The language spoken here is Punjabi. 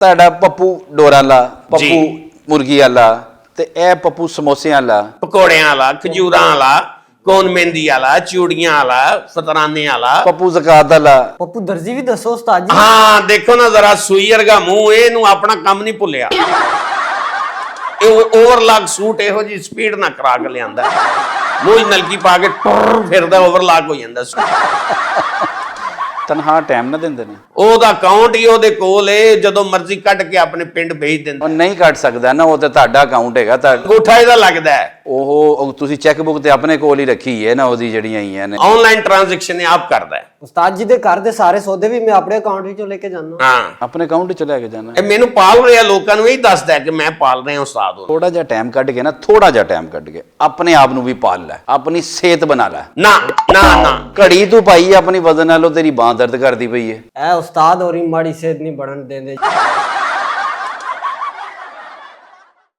ਤੁਹਾਡਾ ਪੱਪੂ ਡੋਰਾਂ ਵਾਲਾ, ਪੱਪੂ ਮੁਰਗੀ ਵਾਲਾ ਤੇ ਇਹ ਪੱਪੂ ਸਮੋਸਿਆਂ ਵਾਲਾ, ਪਕੌੜਿਆਂ ਵਾਲਾ, ਖਜੂਰਾਂ ਵਾਲਾ, ਕੌਨ ਮਹਿੰਦੀ ਵਾਲਾ, ਚੂੜੀਆਂ ਵਾਲਾ, ਫਤਰਾਨੇ ਵਾਲਾ, ਪੱਪੂ ਜ਼ਕਾਤ ਵਾਲਾ। ਪੱਪੂ ਦਰਜੀ ਵੀ ਦੱਸੋ ਉਸਤਾਦ ਜੀ। ਹਾਂ ਦੇਖੋ ਨਾ ਜ਼ਰਾ ਸੂਈ ਵਰਗਾ ਮੂੰਹ, ਇਹਨੂੰ ਆਪਣਾ ਕੰਮ ਨਹੀਂ ਭੁੱਲਿਆ। ਇਹ ਓਵਰਲਾਕ ਸੂਟ ਇਹੋ ਜੀ ਸਪੀਡ ਨਾਲ ਕਰਾ ਕੇ ਲਿਆਂਦਾ, ਮੂੰਹ ਨਲਕੀ ਪਾ ਕੇ ਟੁਰ ਫਿਰਦਾ, ਓਵਰਲਾਕ ਹੋ ਜਾਂਦਾ। ਤਨਖਾਹ ਟਾਈਮ ਨਾ ਦਿੰਦੇ ਨੇ? ਉਹਦਾ ਅਕਾਊਂਟ ਹੀ ਉਹਦੇ ਕੋਲ ਏ, ਜਦੋਂ ਮਰਜ਼ੀ ਕੱਢ ਕੇ ਆਪਣੇ ਪਿੰਡ ਭੇਜ ਦਿੰਦਾ। ਉਹ ਨਹੀਂ ਕੱਢ ਸਕਦਾ ਨਾ, ਉਹ ਤੇ ਤੁਹਾਡਾ ਅਕਾਊਂਟ ਹੈਗਾ। ਅੰਗੂਠਾ ਇਹਦਾ ਲੱਗਦਾ ਹੈ। ਉਹ ਤੁਸੀਂ ਚੈੱਕ ਬੁੱਕ ਤੇ ਆਪਣੇ ਕੋਲ ਹੀ ਰੱਖੀ ਹੈ ਨਾ, ਉਹਦੀ ਜਿਹੜੀਆਂ ਆਈਆਂ ਨੇ। ਆਨਲਾਈਨ ਟ੍ਰਾਂਜੈਕਸ਼ਨ ਇਹ ਆਪ ਕਰਦਾ ਹੈ। ਉਸਤਾਦ ਜੀ ਦੇ ਘਰ ਦੇ ਸਾਰੇ ਸੌਦੇ ਵੀ ਮੈਂ ਆਪਣੇ ਅਕਾਊਂਟ ਵਿੱਚੋਂ ਲੈ ਕੇ ਜਾਂਦਾ। ਹਾਂ ਆਪਣੇ ਅਕਾਊਂਟ ਚ ਲੈ ਕੇ ਜਾਣਾ। ਇਹ ਮੈਨੂੰ ਪਾਲ ਰਿਹਾ, ਲੋਕਾਂ ਨੂੰ ਇਹ ਦੱਸਦਾ ਕਿ ਮੈਂ ਪਾਲ ਰਿਹਾ ਉਸਤਾਦ ਨੂੰ। ਥੋੜਾ ਜਿਹਾ ਟਾਈਮ ਕੱਢ ਕੇ ਨਾ, ਥੋੜਾ ਜਿਹਾ ਟਾਈਮ ਕੱਢ ਕੇ ਆਪਣੇ ਆਪ ਨੂੰ ਵੀ ਪਾਲ ਲੈ, ਆਪਣੀ ਸਿਹਤ ਬਣਾ ਲੈ। ਨਾ ਨਾ ਨਾ ਘੜੀ ਤੂੰ ਪਾਈ ਆਪਣੀ ਵਜ਼ਨ ਨਾਲੋਂ ਤੇਰੀ ਬਾਂਹ ਦਰਦ ਕਰਦੀ ਪਈ ਹੈ। ਇਹ ਉਸਤਾਦ ਹੋਰੀ ਮਾੜੀ ਸਿਹਤ ਨਹੀਂ ਬਣਨ ਦਿੰਦੇ।